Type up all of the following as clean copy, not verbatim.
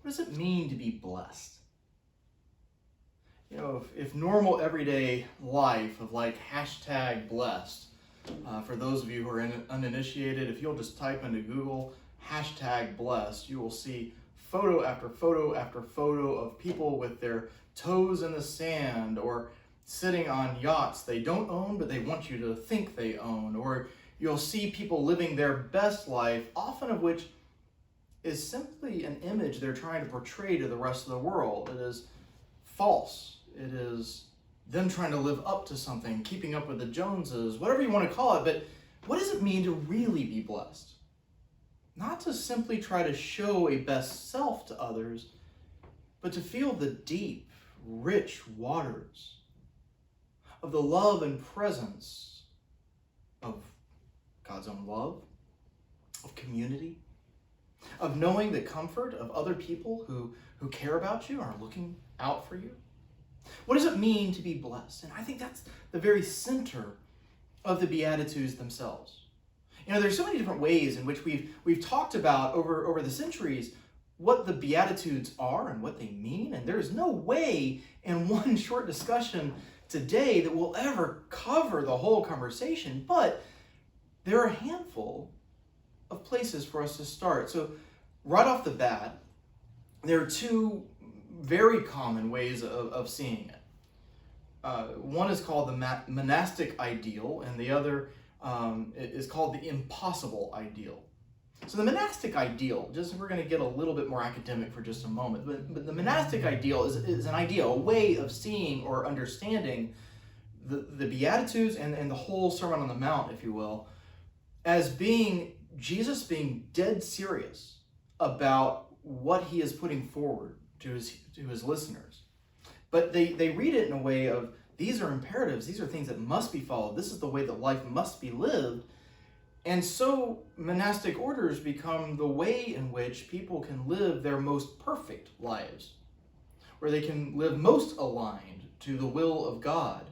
What does it mean to be blessed? You know, if normal everyday life of like hashtag blessed, for those of you who are uninitiated, if you'll just type into Google hashtag blessed, you will see photo after photo after photo of people with their toes in the sand or sitting on yachts they don't own but they want you to think they own, or you'll see people living their best life, often of which is simply an image they're trying to portray to the rest of the world. It is false. It is them trying to live up to something, keeping up with the Joneses, whatever you want to call it. But what does it mean to really be blessed? Not to simply try to show a best self to others, but to feel the deep, rich waters of the love and presence of God's own love, of community, of knowing the comfort of other people who care about you, are looking out for you. What does it mean to be blessed? And I think that's the very center of the Beatitudes themselves. You know, there's so many different ways in which we've talked about over the centuries what the Beatitudes are and what they mean, and there's no way in one short discussion today that we'll ever cover the whole conversation, but there are a handful of places for us to start. So right off the bat, there are two very common ways of seeing it. One is called the monastic ideal, and the other is called the impossible ideal. So the monastic ideal, we're going to get a little bit more academic for just a moment, but the monastic ideal is an idea, a way of seeing or understanding the Beatitudes and the whole Sermon on the Mount, if you will, as being Jesus being dead serious about what he is putting forward to his listeners. But they read it in a way of, these are imperatives, these are things that must be followed, this is the way that life must be lived. And so monastic orders become the way in which people can live their most perfect lives, where they can live most aligned to the will of God.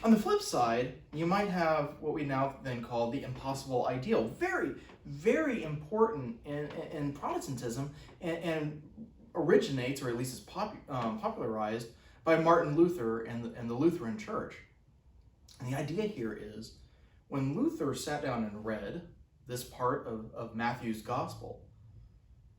On the flip side, you might have what we now then call the impossible ideal. Very, very important in Protestantism, and originates, or at least is popularized, by Martin Luther and the Lutheran Church. And the idea here is, when Luther sat down and read this part of Matthew's Gospel,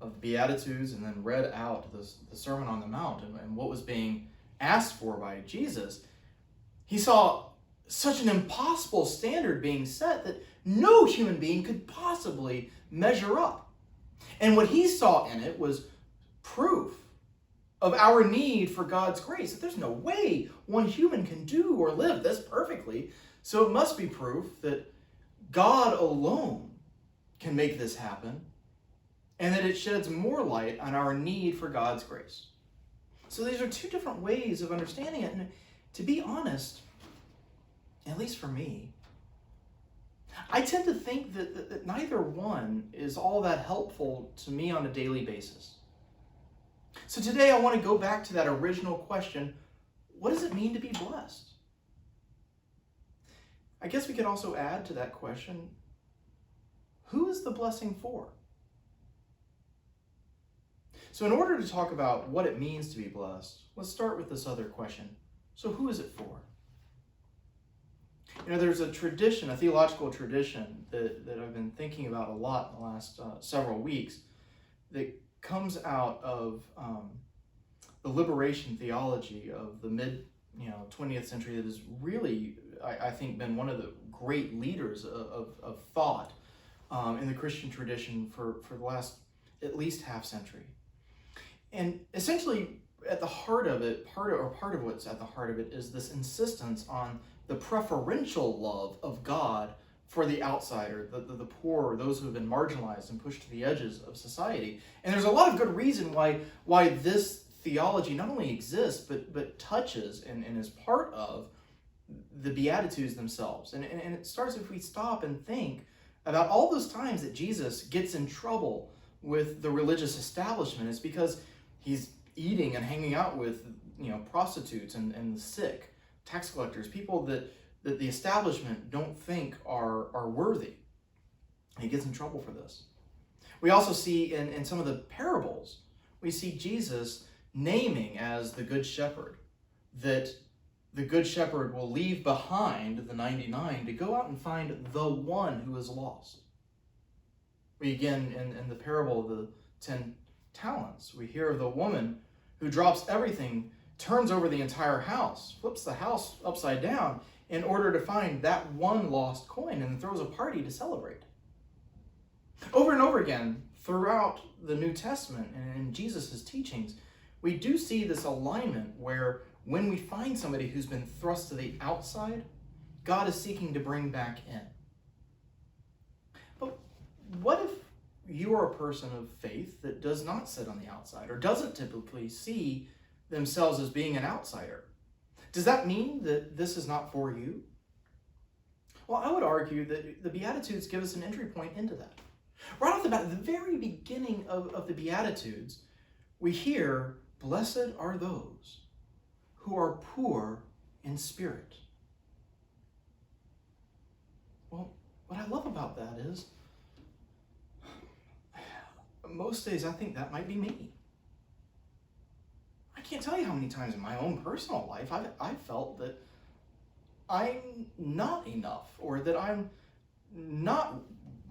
of the Beatitudes, and then read out the Sermon on the Mount and what was being asked for by Jesus, he saw such an impossible standard being set that no human being could possibly measure up. And what he saw in it was proof of our need for God's grace, that there's no way one human can do or live this perfectly. So it must be proof that God alone can make this happen, and that it sheds more light on our need for God's grace. So these are two different ways of understanding it. And to be honest, at least for me, I tend to think that neither one is all that helpful to me on a daily basis. So today I want to go back to that original question, what does it mean to be blessed? I guess we could also add to that question, who is the blessing for? So in order to talk about what it means to be blessed, let's start with this other question. So who is it for? You know, there's a tradition, a theological tradition that I've been thinking about a lot in the last several weeks that comes out of the liberation theology of the mid 20th century that has really, I think, been one of the great leaders of thought in the Christian tradition for the last at least half century. And essentially, at the heart of it, part of what's at the heart of it is this insistence on the preferential love of God for the outsider, the poor, those who have been marginalized and pushed to the edges of society. And there's a lot of good reason why this theology not only exists, but touches and is part of the Beatitudes themselves. And it starts if we stop and think about all those times that Jesus gets in trouble with the religious establishment. It's because he's eating and hanging out with prostitutes and the sick, tax collectors, people that the establishment don't think are worthy. And he gets in trouble for this. We also see in some of the parables we see Jesus naming as the Good Shepherd, that the Good Shepherd will leave behind the 99 to go out and find the one who is lost. We again, in the parable of the 10 talents, we hear of the woman who drops everything, turns over the entire house, flips the house upside down in order to find that one lost coin, and throws a party to celebrate. Over and over again, throughout the New Testament and in Jesus' teachings, we do see this alignment where when we find somebody who's been thrust to the outside, God is seeking to bring back in. But what if you are a person of faith that does not sit on the outside or doesn't typically see themselves as being an outsider? Does that mean that this is not for you? Well, I would argue that the Beatitudes give us an entry point into that. Right off the bat, at the very beginning of the Beatitudes, we hear, "Blessed are those who are poor in spirit." Well, what I love about that is, most days I think that might be me. I can't tell you how many times in my own personal life I've felt that I'm not enough, or that I'm not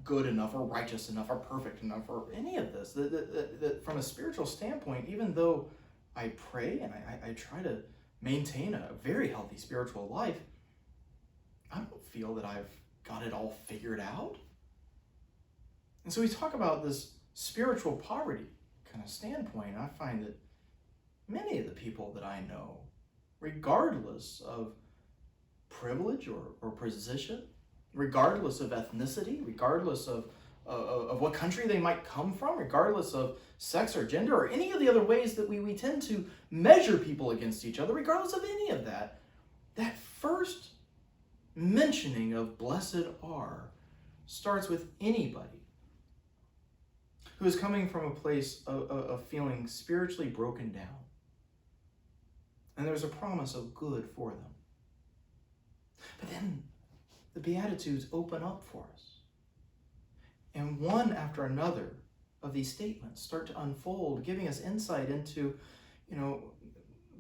good enough or righteous enough or perfect enough or any of this. That from a spiritual standpoint, even though I pray and I try to maintain a very healthy spiritual life, I don't feel that I've got it all figured out. And so we talk about this spiritual poverty kind of standpoint, and I find that many of the people that I know, regardless of privilege or position, regardless of ethnicity, regardless of what country they might come from, regardless of sex or gender or any of the other ways that we tend to measure people against each other, regardless of any of that, that first mentioning of blessed are starts with anybody who is coming from a place of feeling spiritually broken down. And there's a promise of good for them. But then the Beatitudes open up for us. And one after another of these statements start to unfold, giving us insight into,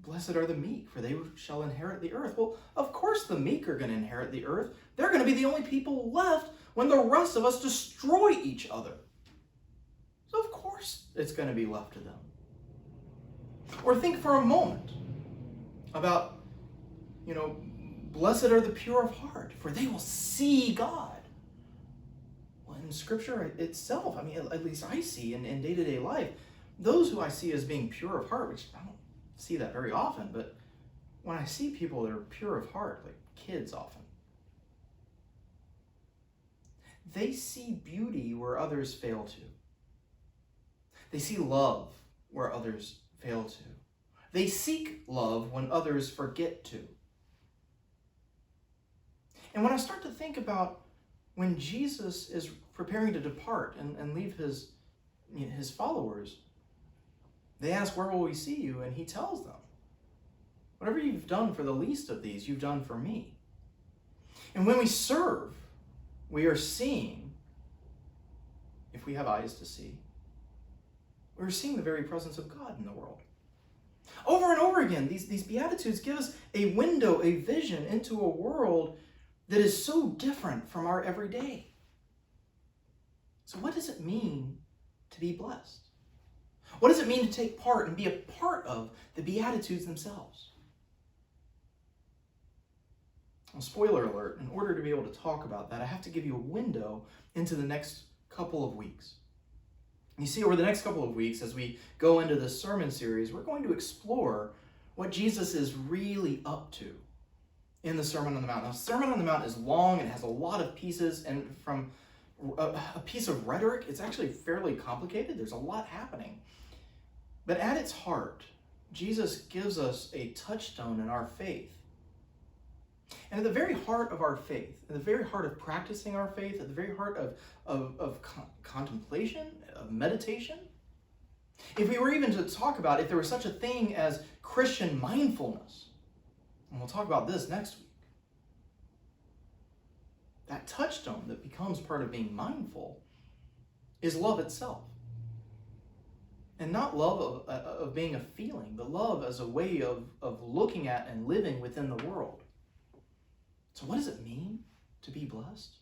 blessed are the meek, for they shall inherit the earth. Well, of course the meek are going to inherit the earth. They're going to be the only people left when the rest of us destroy each other. So of course it's going to be left to them. Or think for a moment about, blessed are the pure of heart, for they will see God. Well, in Scripture itself, at least I see in day-to-day life, those who I see as being pure of heart, which I don't see that very often, but when I see people that are pure of heart, like kids often, they see beauty where others fail to. They see love where others fail to. They seek love when others forget to. And when I start to think about when Jesus is preparing to depart and leave his followers, they ask, "Where will we see you?" And he tells them, "Whatever you've done for the least of these, you've done for me." And when we serve, we are seeing, if we have eyes to see, we're seeing the very presence of God in the world. Over and over again, these Beatitudes give us a window, a vision into a world that is so different from our everyday. So what does it mean to be blessed? What does it mean to take part and be a part of the Beatitudes themselves? Well, spoiler alert, in order to be able to talk about that, I have to give you a window into the next couple of weeks. You see, over the next couple of weeks, as we go into this sermon series, we're going to explore what Jesus is really up to in the Sermon on the Mount. Now, the Sermon on the Mount is long and has a lot of pieces, and from a piece of rhetoric, it's actually fairly complicated. There's a lot happening. But at its heart, Jesus gives us a touchstone in our faith. And at the very heart of our faith, at the very heart of practicing our faith, at the very heart of contemplation, of meditation, if we were even to talk about if there was such a thing as Christian mindfulness, and we'll talk about this next week, that touchstone that becomes part of being mindful is love itself. And And not love of being a feeling, but love as a way of looking at and living within the world. So what does it mean to be blessed?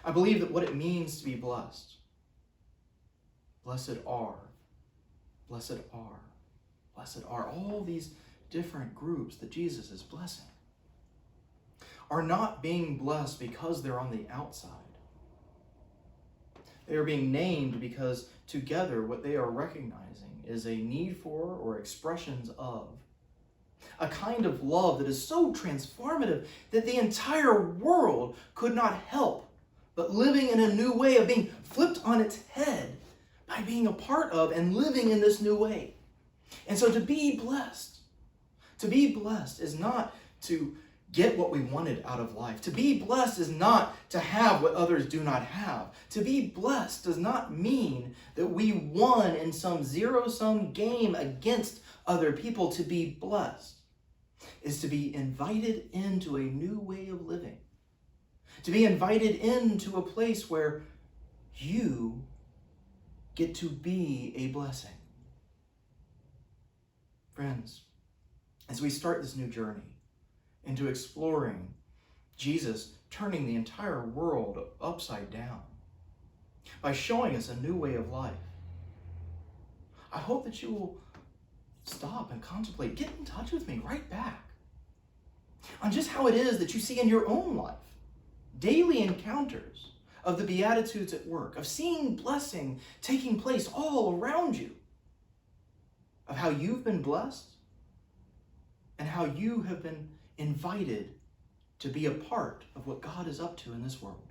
I believe that what it means to be blessed, blessed are, blessed are, blessed are, all these different groups that Jesus is blessing, are not being blessed because they're on the outside. They are being named because together what they are recognizing is a need for or expressions of a kind of love that is so transformative that the entire world could not help but living in a new way of being flipped on its head by being a part of and living in this new way. And so to be blessed is not to get what we wanted out of life. To be blessed is not to have what others do not have. To be blessed does not mean that we won in some zero-sum game against other people. To be blessed is to be invited into a new way of living. To be invited into a place where you get to be a blessing. Friends, as we start this new journey into exploring Jesus turning the entire world upside down by showing us a new way of life, I hope that you will stop and contemplate, get in touch with me right back on just how it is that you see in your own life daily encounters of the Beatitudes at work, of seeing blessing taking place all around you, of how you've been blessed and how you have been invited to be a part of what God is up to in this world.